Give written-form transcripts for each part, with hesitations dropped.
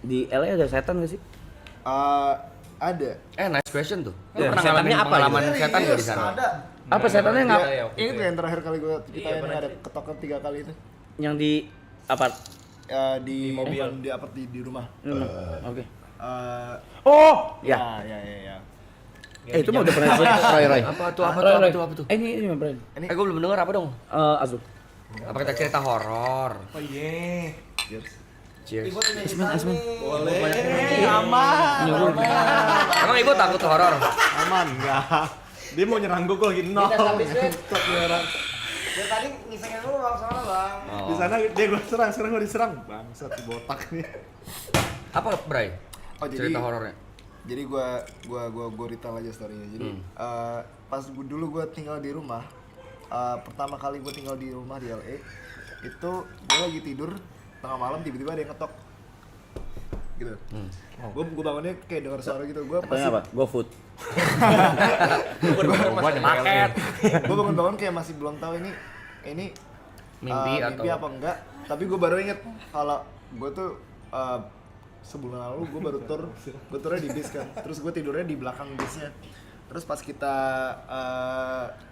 di LA ada setan nggak sih? Ada. Nice question tuh. Lu Ya, pernah setannya ngalamin apa pengalaman gitu? setan nggak di sana? Ada. Apa setannya nggak? Ini tuh yang terakhir kali gue ceritain yang ada ketokan 3 kali itu. Yang di apa? Di mobil, di rumah. Oke. Oh, Ya. ya. Itu mah udah pernah cerita Roy. Apa tuh? Ini Bren. Gue belum denger apa dong? Azul. Apa kita cerita horor? Oh iya. Cheers. Boleh. Aman. Emang ibu takut horor? Aman enggak? Dia mau nyerang gue lagi nol. Stop nyerang. Dia tadi ngisengin dulu bang, soalnya bang. Di sana dia gue serang, sekarang gue diserang. Bangsat si botak nih. Apa, Bray? Oh, jadi Cerita horornya. Jadi gua retail aja story-nya. Jadi pas dulu gua tinggal di rumah, pertama kali gua tinggal di rumah di LA, itu gua lagi tidur tengah malam tiba-tiba ada yang ngetok. Gitu. Gua bangunnya kayak dengar suara gitu. Gua Katanya apa? GoFood. Gua ada market. Gua bangun kayak masih belum tahu ini Mimpi atau apa enggak. Tapi gua baru inget kalau gua tuh sebulan lalu gue baru turnya di bis kan, terus gue tidurnya di belakang bisnya. Terus pas kita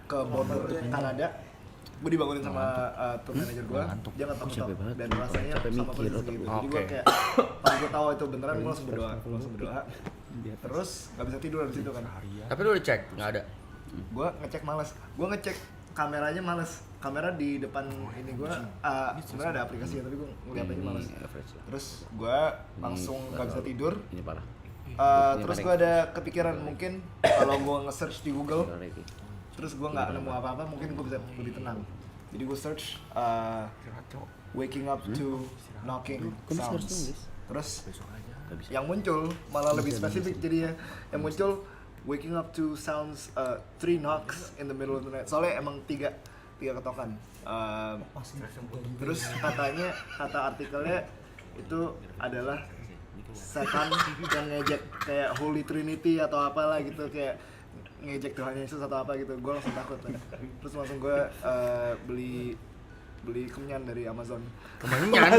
ke border Kanada, gue dibangunin sama tour manager gue, dia ngetok dan rasanya sama persis gitu. Jadi gue kayak pas gue tahu itu beneran, gue langsung berdoa. Terus nggak bisa tidur di situ kan. Tapi lu udah cek? Nggak ada? Gue ngecek males, gue ngecek kameranya males. Kamera di depan ini gue sebenarnya ada aplikasinya tapi gue ngeliatinnya males. Terus gue langsung nggak bisa tidur. Ini parah. Terus gue ada kepikiran mungkin kalau gue nge-search di Google, terus gue nggak nemu apa-apa, mungkin gue bisa lebih tenang. Jadi gue search waking up to knocking sounds. Terus yang muncul malah lebih spesifik jadinya. Yang muncul waking up to sounds 3 knocks in the middle of the night. Soalnya emang tiga ketokan. Terus kata artikelnya itu adalah setan yang ngejek kayak Holy Trinity atau apalah gitu, kayak ngejek Tuhan Yesus atau apa gitu. Gue langsung takut kan. Terus langsung gue beli kemenyan dari Amazon. Kemenyan?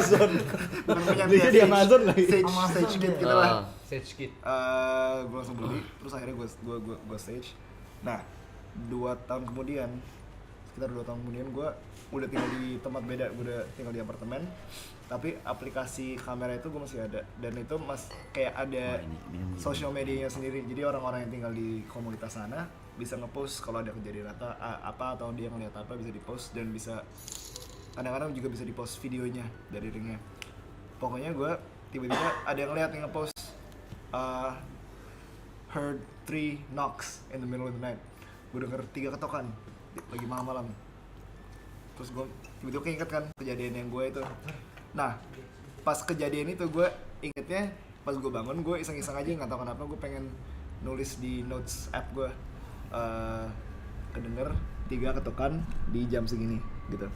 Bukan kemenyan Belinya di Amazon lagi. Sage kit gitu lah. Sage kit. Gue langsung beli, terus akhirnya gue stage. Nah, 2 tahun kemudian, sekitar 2 tahun kemudian gue udah tinggal di tempat beda, gue udah tinggal di apartemen. Tapi aplikasi kamera itu gue masih ada, dan itu kayak ada social medianya sendiri. Jadi orang-orang yang tinggal di komunitas sana bisa ngepost kalau ada kejadian apa atau dia ngeliat apa bisa dipost, dan bisa kadang-kadang juga bisa dipost videonya dari ringnya. Pokoknya gue tiba-tiba ada yang ngeliat yang ngepost heard 3 knocks in the middle of the night. Gue denger 3 ketokan lagi malam-malam. Terus gue tiba-tiba keinget kan kejadian yang gue itu. Nah, pas kejadian itu gue ingetnya pas gue bangun, gue iseng-iseng aja nggak tahu kenapa gue pengen nulis di notes app gue kedenger 3 ketokan di jam segini gitu.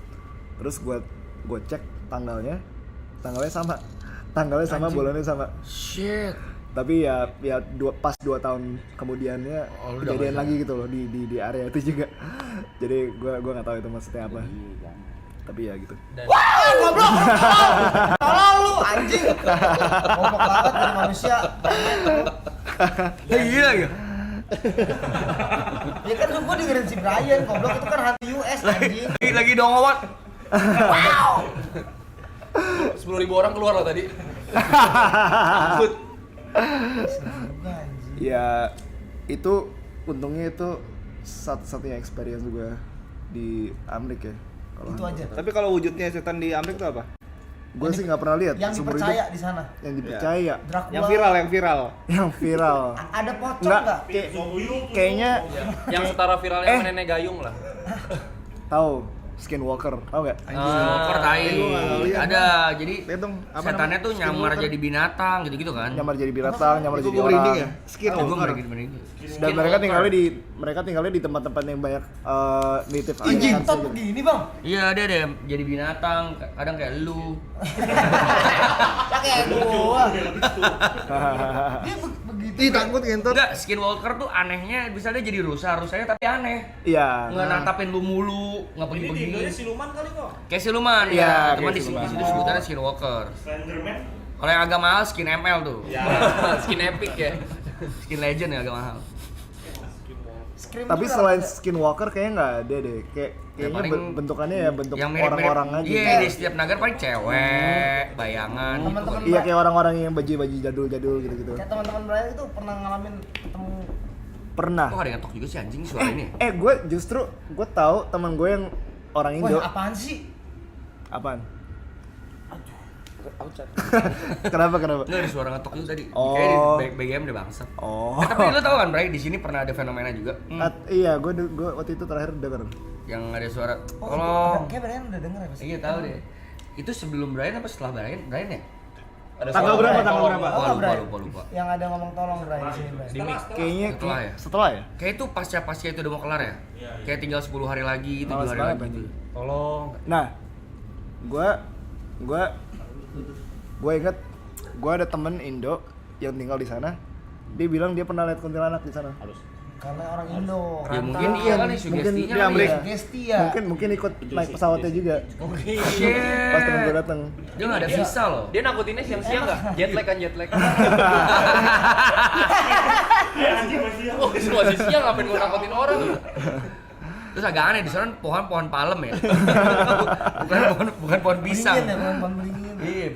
Terus gue cek tanggalnya sama, bulannya sama. Shit. Tapi pas 2 tahun kemudiannya kejadian lagi gitu loh di area itu juga. Jadi gue nggak tahu itu maksudnya apa. Tapi ya gitu. Wah, goblok! Tolong lu, anjing! Goblok banget dari manusia. Iya ya. Ya kan gua dengerin si Brian, goblok itu kan hantu US anjing. Lagi dongowat. Wow! 10.000 orang keluar loh tadi. Ya itu untungnya itu satu-satunya experience gue di Amerika ya. Itu aja. Tapi kalau wujudnya setan di Amerika itu apa? Gue sih nggak pernah lihat. Yang seumur dipercaya hidup. di sana. Yang dipercaya. Dracula. Yang viral. Yang viral. Ada pocong Nggak, enggak? kayaknya Yang setara viralnya sama Nenek Gayung lah. tahu Skinwalker, tahu nggak? Walker tai. Ada. Jadi Lihat dong, apa setannya namanya? tuh nyamar jadi binatang gitu-gitu kan. Nyamar jadi binatang, nyamar Itu jadi gue merinding orang. ya? Skin Gue walker. merinding. Dan mereka tinggalnya di tempat-tempat yang banyak native Anjing, Americans tot gitu. begini, Bang. Iya, dia ada jadi binatang, kadang kayak lu. Ya kayak gua. Dia begitu. Ih, takut ngentot. Enggak, Skinwalker tuh anehnya bisa dia jadi rusanya tapi aneh. Iya. Nggak nantapin lu mulu, nggak pergi-pergi. siluman kali kok. Kayak siluman Iya, ya, teman kayak di siluman. situ sebutannya Skinwalker. Slenderman. Kalau yang agak mahal skin ML tuh. Ya, skin epic ya. Skin legend ya agak mahal. Scream Tapi juga selain ada. Skinwalker kayaknya nggak ada deh. Kayaknya paling bentukannya ya bentuk yang mirip-mirip orang-orang aja. Iya, di setiap negara paling cewek, bayangan. Teman-teman Iya kayak orang-orang yang baju-baju jadul-jadul gitu-gitu. kayak teman-teman Brian itu pernah ngalamin ketemu Pernah. Kok ada yang ngetok juga sih anjing suara ini? Gue justru gue tahu teman gue yang orang Indo. wah apaan sih? Apaan? Kenapa? Enggak ada suara ngetok itu tadi. Oh. Kayaknya di BGM udah bangsat. Oh. Tapi lu tahu kan, Bray, di sini pernah ada fenomena juga. Iya, gue waktu itu terakhir denger. Yang ada suara Oh, tolong. kayak Brian udah denger ya pasti. Iya tahu deh. Itu sebelum Brian apa setelah Brian? Brian ya? Ada Tanggal suara berapa? tolong. Tanggal berapa? Oh, Brian. Lupa. Yang ada ngomong tolong Brian di sini Brian. Di mix. Kayaknya Setelah ya? setelah ya? Kayak itu pasca itu udah mau kelar ya? Kayak tinggal 10 hari lagi, 7 Males hari banget, lagi anjing. gitu. Tolong. Nah, gue inget gue ada temen Indo yang tinggal di sana. Dia bilang dia pernah lihat kuntilanak di sana. Karena orang Indo. Ya mungkin rantau. iya kali Mungkin sugestinya dia kali ambil- ya. Sugesti ya. Mungkin ikut naik pesawatnya juga. Shit. Pas temen gue datang. Dia nggak ada visa loh. Dia nakutinnya siang-siang nggak? Jet lag kan jet lag. Oh, masih siang ngapain gua nakutin orang? Terus agak aneh di sana pohon palem ya. bukan pohon pisang. Beringin ya, bukan beringin. Iya,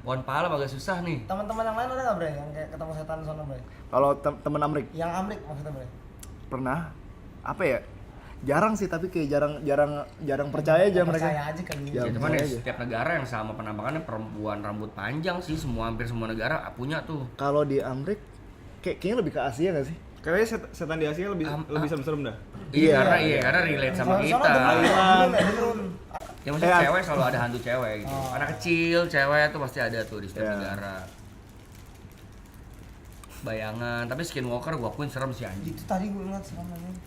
pohon palem agak susah nih. Teman-teman yang lain ada nggak Brian yang kayak ketemu setan sana Brian? Kalau temen Amrik Yang Amrik maksudnya Brian? pernah apa ya? Jarang sih tapi kayak jarang percaya aja mereka. Percaya aja kali. Ya, Ya, cuman ya aja. setiap negara yang sama penampakannya perempuan rambut panjang sih, hampir semua negara punya tuh. Kalau di Amrik kayaknya lebih ke Asia nggak sih? Kayaknya setan di Asia lebih serem dah. Iya, karena relate sama kita. Ya maksudnya cewek selalu ada hantu cewek gitu. Anak kecil, cewek tuh pasti ada tuh di setiap Iya. negara. Bayangan, tapi Skinwalker gua akuin serem sih anjing. Itu tadi gue ngeliat serem namanya.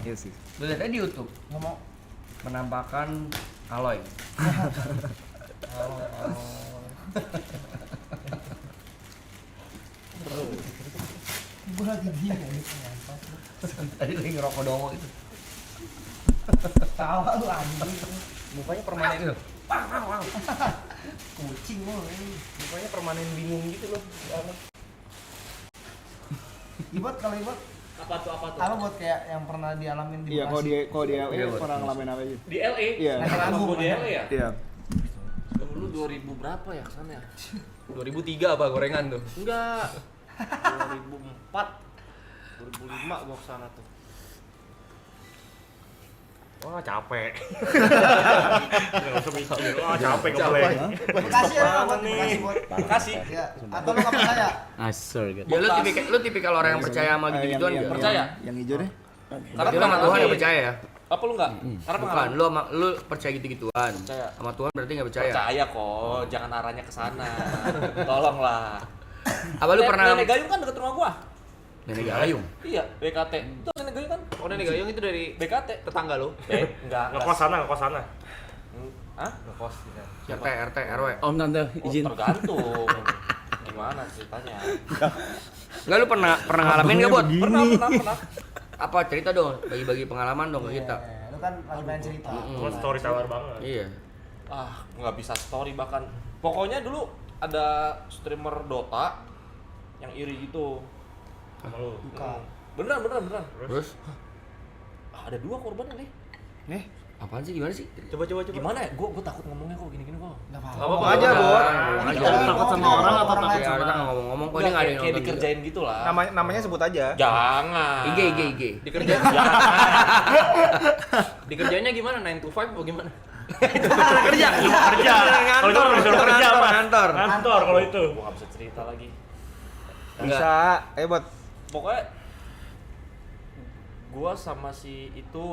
Iya sih. Lu lihat aja di YouTube, Ngomong penampakan Aloy. gue lagi dia kayak gitu. Tadi lagi ngerokok dongo itu. Tawa lu anjing. Mukanya permanen gitu. Kucing lu. Mukanya permanen bingung gitu loh. Ibot kalau Ibot Apa tuh? apa buat kayak yang pernah dialamin di Iya, kalau dia Iya, buat pernah ngalamin apa aja? Di LA? Iya. Naik lagu. Gua di LA ya? Iya. Dulu 2000 berapa ya kesana ya? 2003 apa gorengan tuh? Enggak. 2004. 2005 gua kesana tuh. Wah capek. Nggak usah mikir. Wah capek ngeplay. Makasih ya buat buat. Makasih. Ya, atau lu nggak percaya? Asal gitu. Ya lu tipikal orang yang percaya sama gitu-gituan yang, enggak? Percaya? Yang hijau deh. Berarti lu sama Tuhan enggak percaya ya? Apa lu enggak? Karena Bukan, pengalaman. lu percaya gitu-gituan. Percaya. Sama Tuhan berarti enggak percaya. Percaya kok, jangan arahnya ke sana. Tolonglah. Apa lu pernah Nenek Gayung kan deket rumah gua. Nenek Gayung? Iya, BKT. Itu Nenek Gayung kan? Oh, Nenek Gayung itu dari BKT, tetangga lo. Enggak. Ngekos sana. Hah? Ngekos ya. RT, RW. Om tante Oh, izin. tergantung. Gimana ceritanya? Enggak lu pernah ngalamin enggak, Bot? Pernah. Apa cerita dong, bagi-bagi pengalaman dong ke kita. Lu kan lagi pengen cerita. Cuma storyteller banget. Iya. Ah, nggak bisa story bahkan. Pokoknya dulu ada streamer Dota yang iri gitu. Sama lu. Bukan. Beneran. Terus Ah, ada 2 korbannya nih. apaan sih, gimana sih? Coba. Gimana ya? Gue takut ngomongnya kok gini-gini kok. Enggak Apa apa-apa. aja, Bot. Takut sama orang atau takut Ya, kita nggak ngomong-ngomong kok, ini nggak ada yang kayak nonton juga. dikerjain gitu lah. Namanya sebut aja. Jangan. IG. Dikerjain. Dikerjainnya gimana? 9 to 5 atau gimana? Kerja. Kalau itu profesional kerja, Mas. Kantor. Kantor kalau itu. Gue nggak bisa cerita lagi. Bisa. Buat. Pokoknya gua sama si itu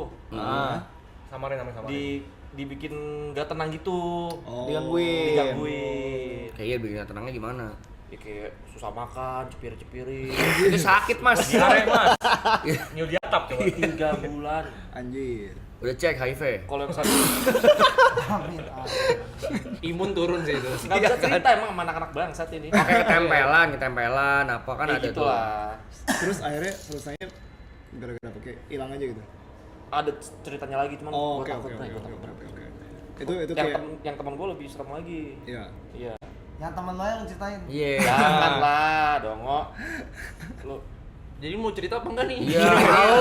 Samarin namanya samarin. dibikin gak tenang gitu. Digangguin. Kayaknya bikin tenangnya gimana? Ya kayak susah makan, cepir-cepirin. Itu sakit, Mas. Diare, Mas. Nyul di atap coba. 3 bulan. Anjir. Udah cek HIV. Kalau yang satu Amin. imun turun sih itu. Gak bisa cerita emang sama anak-anak bangsat ini. Oke, ketempelan, apa kan Kayak ada gitu tuh. lah. Terus akhirnya selesainya gara-gara pakai hilang aja gitu. Ada ceritanya lagi cuman Oh, gua oke. takut, Bray, gua takut. Itu Yang kayak yang teman gue lebih serem lagi. iya. Iya. Yang teman lo yang ceritain. Iya. Janganlah, dongo. Lu jadi mau cerita apa enggak nih? Iya, tahu.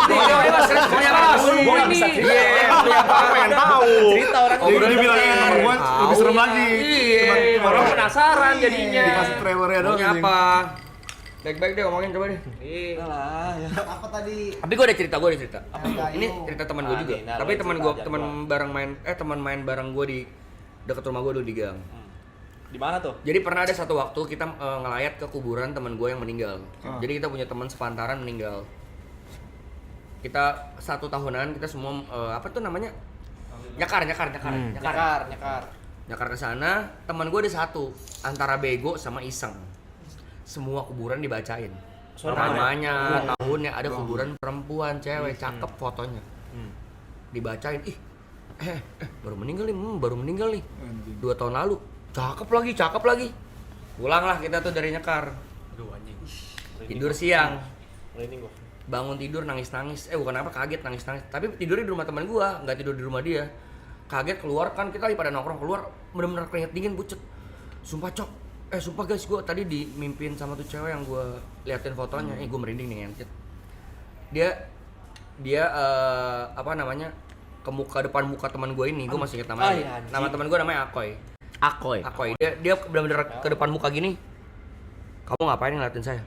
Dia mas serius punya rasul. Gua nggak bisa cerita. Iya, punya pengen tahu. Cerita orang Jadi dibilangin nomor gue lebih serem lagi. Iya, orang penasaran jadinya. Dikasih trailernya doang. Maunya anjing. apa? Baik-baik deh ngomongin coba deh. Iya. Lah, ya. Apa tadi? Tapi gue ada cerita. Apa? Ini cerita teman gue Ah, juga. nih, nah, Tapi lu teman cerita gue aja, teman gua. bareng main teman main bareng gue di dekat rumah gue dulu di gang. Di mana tuh? Jadi pernah ada satu waktu kita ngelayat ke kuburan teman gue yang meninggal. Jadi kita punya teman sepantaran meninggal. Kita 1 tahunan kita semua apa tuh namanya? Nyakar ke sana. Teman gue ada satu antara bego sama iseng. Semua kuburan dibacain. Namanya, tahunnya, ada kuburan perempuan, cewek, cakep fotonya. Dibacain, baru meninggal nih. 2 tahun lalu. Cakep lagi. Pulanglah kita tuh dari Nyekar. Aduh anjing. Tidur siang. Merinding gua. Bangun tidur nangis-nangis. Bukan apa, kaget nangis-nangis. Tapi tidurnya di rumah teman gua, nggak tidur di rumah dia. Kaget keluar kan, kita lagi pada nongkrong keluar, bener-bener keringet dingin pucet. Sumpah Cok. Sumpah guys, gua tadi dimimpin sama tuh cewek yang gua liatin fotonya. Gua merinding nih ngentit. Dia apa namanya? Ke depan muka teman gua ini, gua masih inget namanya. Nama teman gua namanya Akoy. Dia benar-benar ke depan muka gini. Kamu ngapain ngeliatin saya?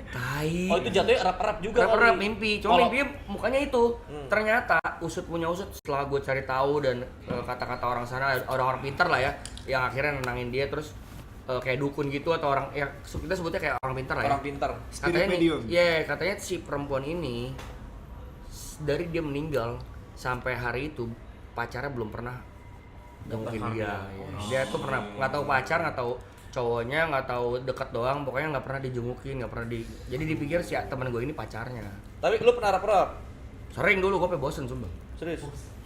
Tai. Oh, itu jatuhnya erap-erap juga. Erap-erap kali. mimpi. Cuma mimpinya mukanya itu. Ternyata usut punya usut setelah gue cari tahu dan kata-kata orang sana, orang-orang pintar lah ya, yang akhirnya nenangin dia terus kayak dukun gitu atau orang ya kita sebutnya kayak orang pintar lah ya. Orang pintar. Katanya medium. katanya si perempuan ini dari dia meninggal sampai hari itu pacarnya belum pernah jengukin dia. Dia tuh pernah nggak tahu pacar, nggak tahu cowoknya, nggak tahu dekat doang, pokoknya nggak pernah dijengukin, nggak pernah jadi dipikir si teman gue ini pacarnya. Tapi lu pernah rap-rap? Sering dulu, gue bosen sumpah. Serius?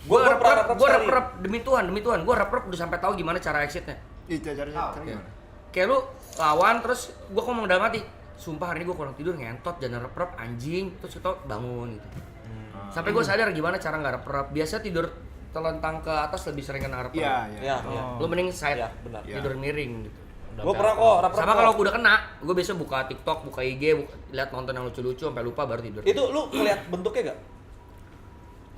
Gue pernah rap demi Tuhan, gue rap udah sampai tahu gimana cara exitnya. Caranya Ya. gimana? Kayak lu lawan terus gue ngomong dalam hati, sumpah hari ini gue kurang tidur ngentot, jangan rap anjing, terus kita bangun gitu. Sampai gue sadar gimana cara nggak rap. Biasa tidur telentang ke atas lebih sering kena rap. Iya. Iya. Lu mending side, Iya, benar. tidur miring gitu. Gua pernah kok rap-rap. Sama kalau udah kena, gue biasa buka TikTok, buka IG, lihat nonton yang lucu-lucu sampai lupa baru tidur. Itu lu ngeliat bentuknya gak?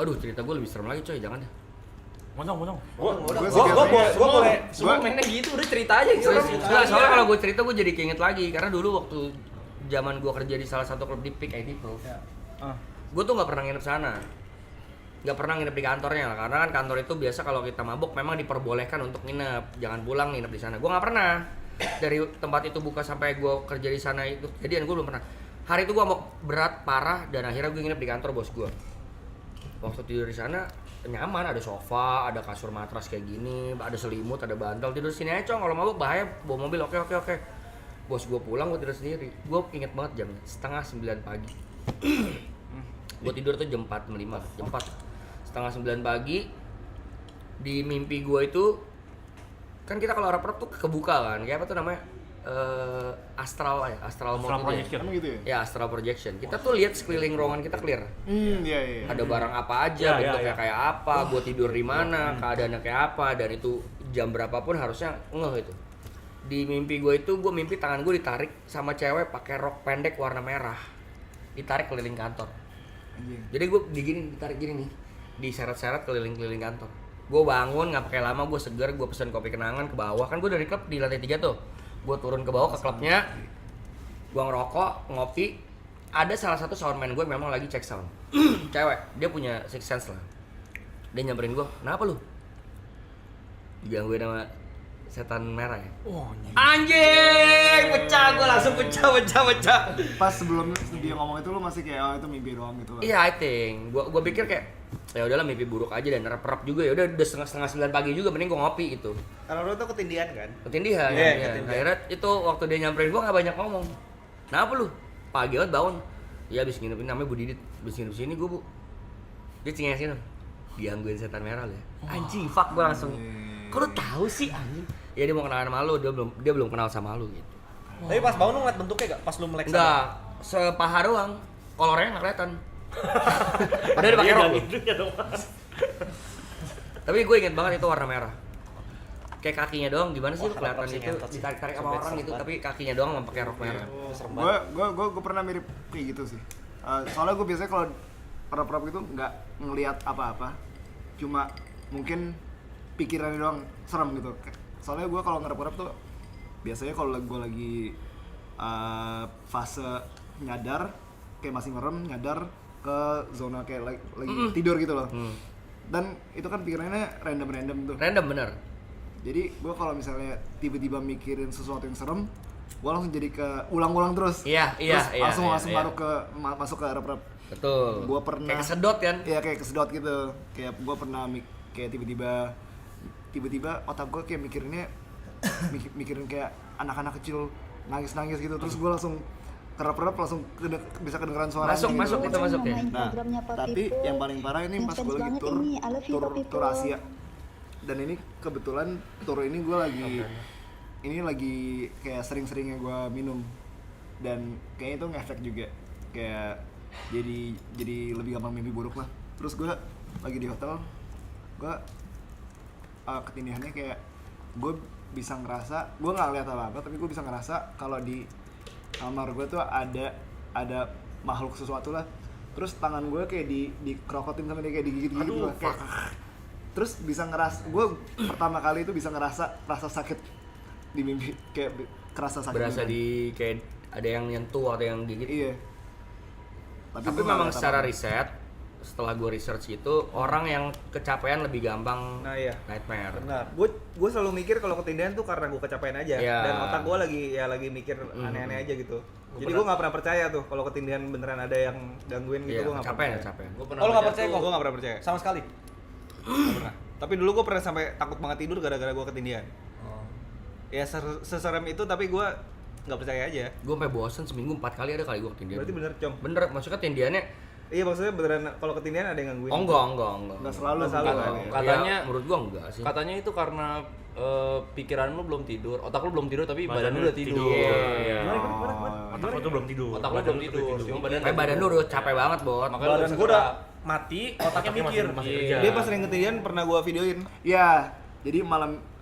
Aduh, cerita gue lebih serem lagi coy, jangan deh. Monyong. Gua sih biasanya- boleh. Semua mainnya gitu, udah cerita aja gitu. Nah, soalnya kalau gue cerita gue jadi keinget lagi karena dulu waktu zaman gue kerja di salah satu klub di PIK ID Pro. Gue tuh nggak pernah nginep sana. Nggak pernah nginep di kantornya lah, karena kan kantor itu biasa kalau kita mabuk memang diperbolehkan untuk nginep, jangan pulang nginep di sana. Gue nggak pernah. Dari tempat itu buka sampai gue kerja di sana itu kejadian gue belum pernah. Hari itu gue mabuk berat parah dan akhirnya gue nginep di kantor bos gue. Waktu tidur di sana nyaman, ada sofa, ada kasur matras kayak gini, ada selimut, ada bantal, tidur sini aja Cong. Kalau mabuk bahaya bawa mobil. Oke. Bos gue pulang, gue tidur sendiri. Gue inget banget jamnya 8:30 pagi. Gue tidur tuh jam 4:05, jam 4 7:30 pagi. Di mimpi gue itu kan kita kalau rap tuh kebuka kan, kayak apa tuh namanya, astral mode itu projection. Emang gitu ya? ya astral projection. Kita tuh lihat sekeliling ruangan kita clear. Iya. Ada barang apa aja, Ya, bentuknya ya. kayak apa, gue tidur di mana, keadaannya kayak apa, dan itu jam berapapun harusnya ngeh itu. Di mimpi gue itu, gue mimpi tangan gue ditarik sama cewek pakai rok pendek warna merah, ditarik keliling kantor. Jadi gue ditarik gini nih, diseret-seret keliling-keliling kantor. Gue bangun nggak pakai lama, gue seger, gue pesen kopi kenangan ke bawah. Kan gue dari klub di lantai 3 tuh, gue turun ke bawah ke klubnya, gue ngerokok, ngopi. Ada salah satu soundman gue memang lagi cek sound, cewek, dia punya six sense lah. Dia nyamperin gue, kenapa lu? Digangguin sama setan merah ya? Anjing, pecah, gue langsung pecah. Pas sebelum dia ngomong itu lu masih kayak itu mimpi doang gitu lah. Iya, I think. Gua pikir kayak ya udahlah mimpi buruk aja dan rap juga ya. Udah 8:30 pagi juga, mending gua ngopi gitu. Kalau lu tuh ketindihan kan? Ketindihan. Iya, ya. ketindihan. Akhirnya itu waktu dia nyamperin gua nggak banyak ngomong. Kenapa lu? Pagi banget bangun. Ya abis nginep, namanya Bu Didit. Abis nginep sini gua, Bu. Dia cengengesin. Digangguin setan merah lu ya. Anjing, fuck, gua langsung. Kok lu tahu sih anjing? Ya dia mau kenalan sama lu, dia belum kenal sama lu gitu. Tapi pas bangun lu ngeliat bentuknya gak? Pas lu melek sana? Enggak, sepaha doang. Kolornya nggak kelihatan. Padahal dia pakai rok. Itu ya dong. Tapi gue inget banget itu warna merah. kayak kakinya doang gimana sih Wah, lu kelihatan kenapa sih itu ngentot sih? ditarik-tarik sama Sobek orang gitu serban. tapi kakinya doang nggak pakai rok merah. Serem gue banget. gue pernah mirip kayak gitu sih. Soalnya gue biasanya kalau rap gitu nggak ngelihat apa-apa, cuma mungkin pikirannya doang serem gitu. Soalnya gue kalau ngerap tuh biasanya kalau gue lagi fase nyadar, kayak masih merem nyadar ke zona kayak lagi tidur gitu loh. Dan itu kan pikirannya random tuh. Random bener. Jadi gue kalau misalnya tiba-tiba mikirin sesuatu yang serem, gue langsung jadi ke ulang-ulang terus. Iya, Terus langsung iya. masuk ke rap. Betul. Gua pernah kayak kesedot kan. Iya kayak kesedot gitu. Kayak gue pernah kayak tiba-tiba otak gue kayak mikirin kayak anak-anak kecil nangis gitu. Terus gue langsung rap langsung bisa kedengeran suaranya. Masuk itu masuk ya. Nah, tapi yang paling parah ini pas gue lagi tur Asia. Dan ini kebetulan tur ini gue lagi kayak sering-seringnya gue minum, dan kayaknya itu ngefek juga, kayak jadi lebih gampang mimpi buruk lah. Terus gue lagi di hotel, gue ketindihannya kayak gue bisa ngerasa, gue nggak lihat apa-apa tapi gue bisa ngerasa kalau di kamar gue tuh ada makhluk sesuatu lah. Terus tangan gue kayak dikerokotin sama dia, kayak digigit gitu lah. Kayak, terus bisa ngeras, gue pertama kali itu bisa ngerasa rasa sakit di mimpi, kayak kerasa sakit Berasa gitu. di kayak ada yang nyentuh atau yang gigit. Iya. Tapi gua nggak memang lihat secara apa-apa. riset, setelah gue research itu orang yang kecapean lebih gampang Nah iya, nightmare. benar. Gue selalu mikir kalau ketindihan tuh karena gue kecapean aja, Iya. dan otak gue lagi mikir aneh-aneh aja gitu. Jadi gue nggak pernah percaya tuh kalau ketindihan beneran ada yang gangguin gitu. Iya, Gue nggak kecapean, percaya. kecapean. Gua pernah Oh, lo nggak baca percaya tuh- kok? Gue nggak pernah percaya. Sama sekali. Nggak pernah. Tapi dulu gue pernah sampai takut banget tidur gara-gara gue ketindihan. Oh. Ya seserem itu, tapi gue nggak percaya aja. Gue sampai bosen seminggu 4 kali ada kali gue ketindihan. Berarti bener, Com. Bener, maksudnya ketindihannya Iya, maksudnya beneran kalau ketindihan ada yang gangguin. oh enggak. Nggak selalu Nggak selalu, kan, kan? ya. Katanya Ya, menurut gue enggak sih. Katanya itu karena pikiran lu belum tidur, otak lu belum tidur tapi badan lu udah tidur. Iya. Otak lu tuh belum tidur. Otak lu belum tidur, cuma badan Kayak badan lu udah capek banget, Bot. Makanya lu Badan bisa gue udah gerak. mati, otaknya mikir. masih Iya. kerja. Dia pas sering ketindihan pernah gue videoin. Iya, jadi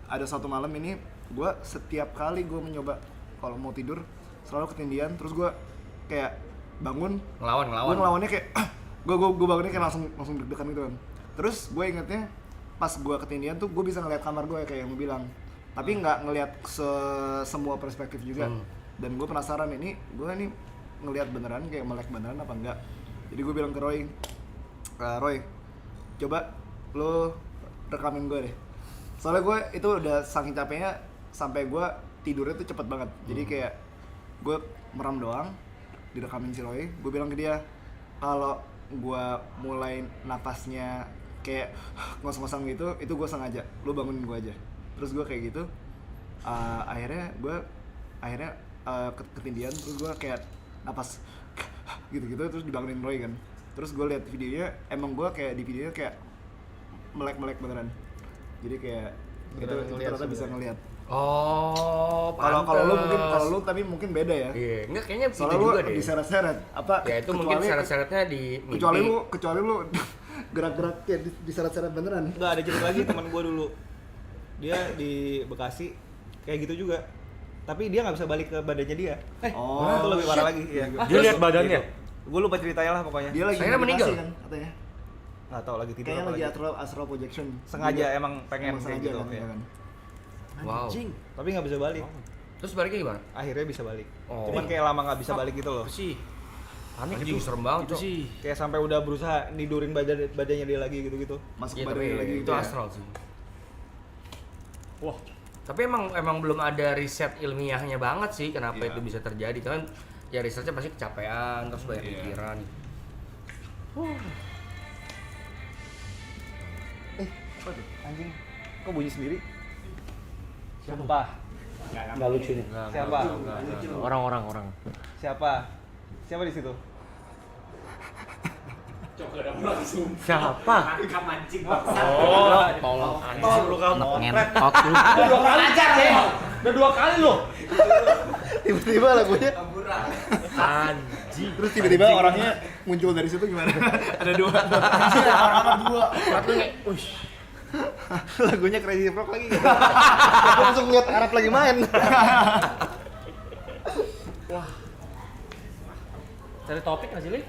ada satu malam ini gue setiap kali gue mencoba kalau mau tidur selalu ketindihan, terus gue kayak bangun, Ngelawan. gue ngelawannya kayak gue bangunnya kayak langsung deg-degan gitu kan. Terus gue ingetnya pas gue ketindihan tuh gue bisa ngeliat kamar gue kayak yang lu bilang, tapi nggak ngeliat semua perspektif juga. Dan gue penasaran ini gue ngeliat beneran kayak melek beneran apa enggak. Jadi gue bilang ke Roy, coba lo rekamin gue deh. Soalnya gue itu udah saking capeknya sampai gue tidurnya tuh cepet banget. Jadi kayak gue merem doang, direkamin si Roy. Gue bilang ke dia kalau gue mulai napasnya kayak ngos-ngosan gitu, itu gue sengaja. Lu bangunin gue aja. Terus gue kayak gitu. Akhirnya ketindihan, terus gue kayak napas gitu-gitu, terus dibangunin Roy kan. Terus gue lihat videonya, emang gue kayak di videonya kayak melek beneran. Jadi kayak itu ternyata bisa ngelihat. Oh, Kalau lu pantes. tapi mungkin beda ya. Iya, enggak kayaknya itu Soalnya lu juga deh. diseret-seret apa? Ya itu mungkin seret-seretnya di mimpi. kecuali lu gerak-gerak kayak diseret-seret beneran. Nggak, ada cerita lagi teman gue dulu. Dia di Bekasi kayak gitu juga. Tapi dia nggak bisa balik ke badannya dia. Oh, Itu lebih parah lagi. Iya. Dia lihat badannya. Gue lupa ceritanya lah pokoknya. Dia lagi Akhirnya meditasi meninggal? kan katanya. Nggak tahu lagi tidur Kayaknya apa lagi lagi. astral projection. Sengaja Dia- emang pengen emang kayak sengaja gitu. kan, Ya. ya kan. Wow. Tapi nggak bisa balik. Terus baliknya gimana? Akhirnya bisa balik. Oh. Cuman kayak lama nggak bisa balik gitu loh. sih. Panik itu serem banget, Itu Cok. sih. Kayak sampai udah berusaha nidurin badannya dia lagi gitu-gitu. Masuk Iya, badan tapi lagi itu gitu ya. astral sih. Wah, Tapi emang belum ada riset ilmiahnya banget sih kenapa Iya. itu bisa terjadi. Kan ya risetnya pasti kecapean, terus banyak pikiran. Apa tuh? Anjing. Kok bunyi sendiri? Siapa? Nggak lucu nih. Siapa? Orang. Siapa? Siapa di situ? Siapa? Oh, tolong. Anjing lu kamu. Ngentot lu. Udah 2 kali lo. Tiba-tiba lagunya Anjing. terus tiba-tiba orangnya muncul dari situ gimana? Ada dua. Satu kayak, Lagunya Crazy Frog lagi gitu. Aku langsung lihat Arab lagi main. Cari topik nggak sih, Li?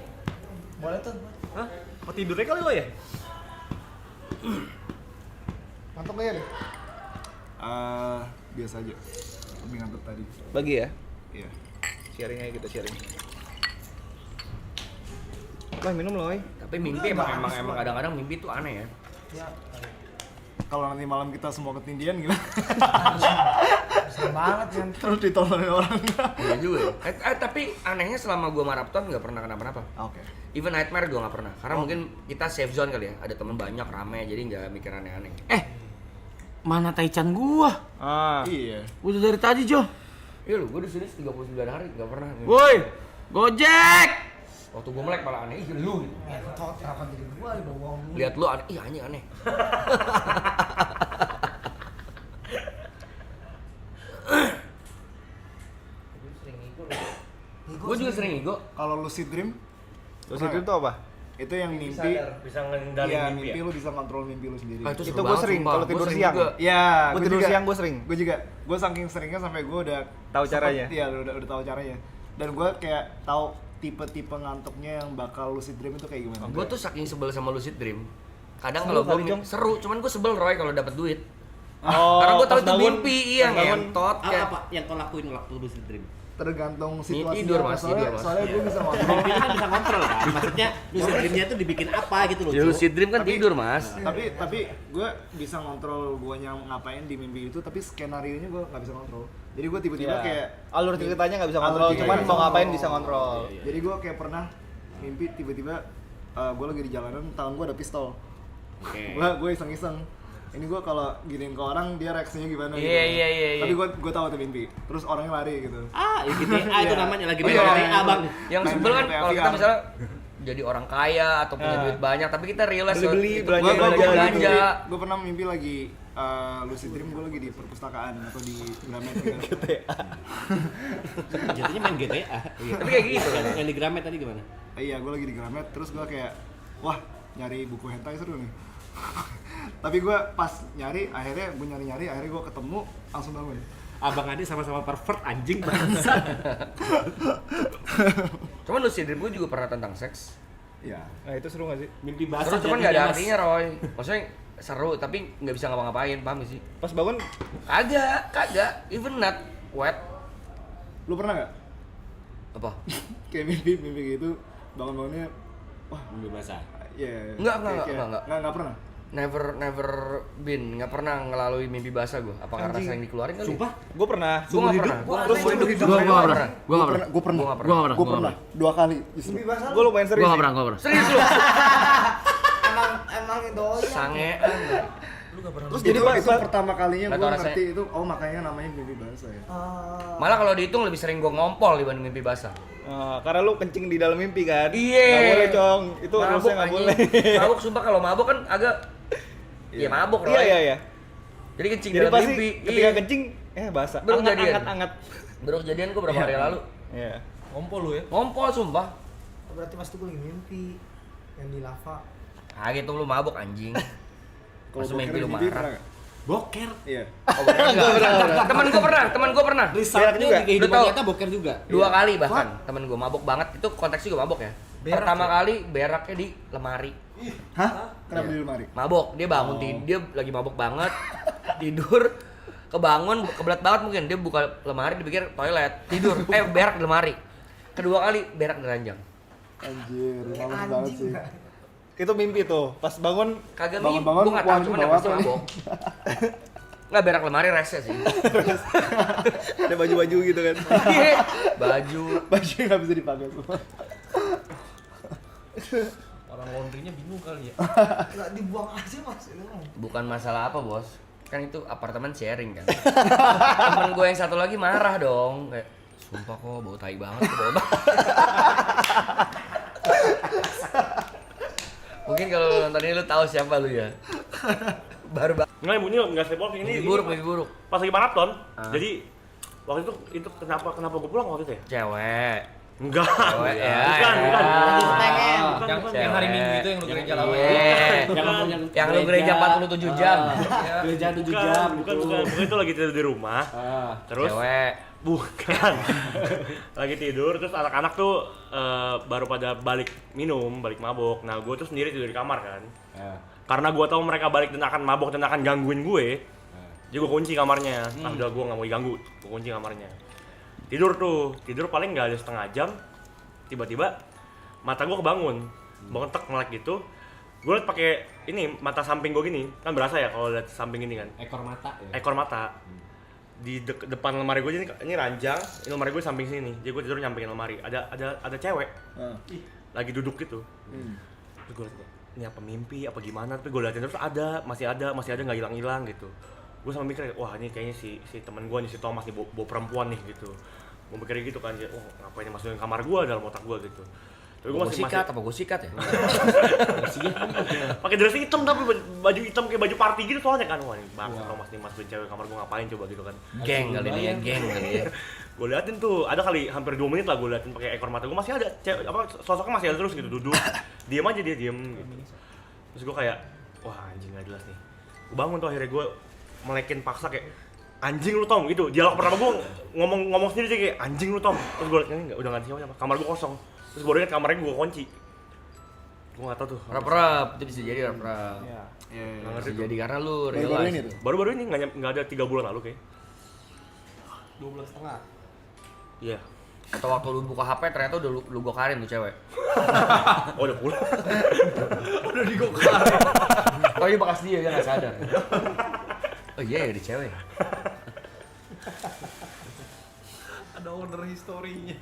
Boleh tuh. Hah? Mau tidurnya kali lo ya? Ngantuk nggak ya deh? Biasa aja. Lebih ngantuk tadi. Bagi ya. Iya. Sharing aja kita sharing. Wah, minum loh. Tapi mimpi emang kadang-kadang mimpi tuh aneh ya. Kalau nanti malam kita semua ketindian gimana? Serem banget kan. Terus ditolongin orang. Iya juga ya. Tapi anehnya selama gua maraton nggak pernah kenapa-napa. Oke. Even nightmare gua nggak pernah. Karena mungkin kita safe zone kali ya. Ada teman banyak, rame, jadi nggak mikir aneh-aneh. Mana Taichan gua? Iya. Udah dari tadi, Jo. Iya lu, gua di sini 39 hari nggak pernah. Woi, Gojek. Waktu gua melek malah aneh, ih lu. Ngentot, kenapa jadi gua di bawah? Lihat lu aneh, ih anjing aneh. Gue juga sering ego. Kalau lucid dream, Lucid Dream itu apa? itu yang mimpi. Bisa ngendalin Iya, mimpi mimpi ya? lu bisa kontrol mimpi lu sendiri. Ah, itu Itu seru gua banget, sering, sumpah. kalau Gua tidur sering siang. juga. Iya, Gua tidur siang gua sering. Gue juga. Gue saking seringnya sampai gue udah Tahu caranya? Iya, udah tahu caranya. Dan gue kayak tahu tipe-tipe ngantuknya yang bakal lucid dream itu kayak gimana. Gue tuh saking sebel sama lucid dream. Kadang Seru kalau gue kali, Jong. seru, cuman gue sebel Roy kalau dapat duit. Oh, Karena gue tahu pas itu bangun, mimpi, iya pas bangun. ngentot kayak. Apa yang kau lakuin waktu lucid dream? Tergantung situasinya. Tidur, Mas, soalnya, tidur, Mas. soalnya gue bisa kontrol. Mimpi kan bisa kontrol kan? Maksudnya lucid dreamnya itu dibikin apa gitu loh. Ya Jo. lucid dream kan Tapi- tidur mas. tapi gue bisa ngontrol guanya ngapain di mimpi itu, tapi skenario nya gue nggak bisa kontrol. Jadi gue tiba-tiba Iya. kayak Alur ceritanya nggak bisa Alur kontrol, ceritanya cuman nggak mau bisa ngapain kontrol. bisa kontrol. Jadi gue kayak pernah mimpi tiba-tiba gue lagi di jalanan, tangan gue ada pistol. Oke. Gue iseng-iseng. Ini gue kalau giniin ke orang dia reaksinya gimana gitu. Iya. Tapi gue tahu itu mimpi. Terus orangnya lari gitu. Ya GTA itu Iya. namanya lagi Oh, main iya, GTA iya. bang. Yang Main sebel kan GTA kalau kita VR. misalnya jadi orang kaya atau punya Ah. duit banyak, tapi kita realize Beli-beli, itu belanja, gua belanja. Gue pernah mimpi lagi lucid dream, gue lagi di perpustakaan atau di Gramet gitu. Jadinya main GTA. Iya. Tapi kayak gitu kan. Yang di Gramet tadi gimana? Iya, gue lagi di Gramet, terus gue kayak, wah nyari buku hentai seru nih. Tapi gue pas nyari, akhirnya gue ketemu, langsung bangun. Abang Adi sama-sama pervert anjing bangsa. Cuman lucid dream gue juga pernah tentang seks. Iya. Nah, itu seru nggak sih? Mimpi basah. Seru cuman nggak ada jadinya, Mas. artinya Roy. Maksudnya seru tapi nggak bisa ngapa-ngapain, paham gak sih? Pas bangun Kagak, even not wet. Lu pernah nggak Apa? kayak mimpi gitu, bangunnya, wah, Mimpi basah. ya. Enggak pernah. Never been, nggak pernah ngelalui mimpi basah gue. Apa karena Anjing. sering dikeluarin kali? Sumpah? gue pernah. Gue nggak pernah. Gue Terus hidup hidup gue saya nggak nggak pernah. Gue pernah. Gue nggak pernah. Gue pernah 2 kali. Justru. Gue lumayan sering. Gua sih. nggak pernah. Serius lu? Emang doyan. Sangean. Terus Jadi itu, pas- itu pertama kalinya Nggak gue tahu ngerti itu, oh makanya namanya mimpi basah ya. Malah kalau dihitung lebih sering gue ngompol dibanding mimpi basah. Karena lu kencing di dalam mimpi kan? Iya. Nggak boleh, Cong. Itu Mabuk, harusnya nggak anjing. boleh. Mabuk sumpah, kalau mabuk kan agak ya mabuk Roy. Iya. Jadi kencing Jadi dalam pasti mimpi. ketika Iya. kencing, basah. Baru jadian. Anget. Baru kejadian gue berapa hari lalu. Iya. Ngompol lu ya? Ngompol sumpah. Berarti pas itu gue lagi mimpi yang di lava. Ah gitu lu mabuk anjing. Kalau Maksud mimpi boker lu mimpi marah. pernah nggak? Boker. Iya. Oh, boker enggak. Temen gue pernah. Resultnya juga. di kehidupan Lu tahu? nyata boker juga. 2 kali bahkan. Temen gue mabuk banget. Itu konteksnya juga mabuk ya. Pertama kali beraknya di lemari. Hah? Kenapa Iya. di lemari? Mabok, dia bangun dia lagi mabok banget. Tidur, kebangun, kebelat banget mungkin. Dia buka lemari dipikir toilet. Tidur, berak di lemari. Kedua kali berak di ranjang. Anjir, males banget sih. Itu mimpi tuh. Pas bangun, Kagak mimpi, Bangun-bangun, gue gak wah, tau, ini cuman bawa yang pasti apa nih? mabok. Nggak berak lemari resnya sih. ada baju-baju gitu kan. Baju. Baju nggak bisa dipakai semua. Orang laundrynya bingung kali ya. Nggak dibuang aja mas itu kan. Bukan masalah apa bos, kan itu apartemen sharing kan. Temen gue yang satu lagi marah dong, kayak sumpah kok bau tai banget, kok bau banget. Mungkin kalau lu nonton ini lu tahu siapa lu ya. Baru banget. Nggak, ini nggak sleepwalking ini. Mimpi buruk, mimpi buruk. Pas lagi maraton, Ah. jadi waktu itu kenapa gue pulang waktu itu ya? Cewek. Enggak. Cewek ya. Bukan. Yang hari Minggu itu yang lu gereja lama. Yang lu gereja 47 jam. Gereja 7 Bukan, jam. bukan. Bukan itu lagi tidur di rumah. Terus Cewek. bukan. Lagi tidur terus anak-anak tuh baru pada balik minum, balik mabok. Nah, gue tuh sendiri tidur di kamar kan. Karena gue tahu mereka balik dan akan mabok dan akan gangguin gue. Jadi gue kunci kamarnya. Ah, udah gue nggak mau diganggu. Gue kunci kamarnya. Tidur paling nggak ada setengah jam. Tiba-tiba mata gue kebangun, tek melek gitu. Gue liat pakai ini mata samping gue gini, kan berasa ya kalau liat samping ini kan. Ekor mata ya. Ekor mata di depan lemari gue ini ranjang, ini lemari gue samping sini. Jadi gue tidur nyampingin lemari. Ada cewek lagi duduk gitu. Terus gue liat, ini apa mimpi apa gimana? Tapi gue liatin terus masih ada nggak hilang gitu. Gue sama mikir, wah ini kayaknya si teman gue nih, si Thomas nih bawa perempuan nih gitu. Gue mikir gitu kan, oh ngapain masukin kamar gue dalam otak gue gitu. Tapi gue masih Gue sikat ya? pakai dress hitam tapi baju hitam kayak baju party gitu soalnya kan. Wah ini bangsa Thomas nih masukin cewek kamar gue ngapain coba gitu kan. Geng kali ini ya, geng kali ya. Gue liatin tuh, ada kali hampir 2 menit lah gue liatin pakai ekor mata gue masih ada cewek, sosoknya masih ada terus gitu duduk. Diam aja dia gitu. Terus gue kayak, wah anjing gak jelas nih. Gue bangun tuh akhirnya gue melekin paksa kayak anjing lu Tom gitu. Dialog pertama gue ngomong sendiri kayak anjing lu Tom. Terus gue liat ini udah nggak ada siapa, kamar gue kosong. Terus gue liat kamarnya gue kunci. Gue nggak tahu tuh. Rap, itu bisa jadi rap. Iya. Nggak ngerti Bisa tuh. jadi karena lu Baru-baru ini realize. tuh. Baru-baru ini nggak ada 3 bulan lalu kayak. 2 bulan setengah. Iya. Atau waktu lu buka HP ternyata udah lu gokarin tuh cewek. Oh udah pulang. Udah digokarin. Oh iya bekas dia nggak sadar. Oh iya ya di cewek. Ada order historinya.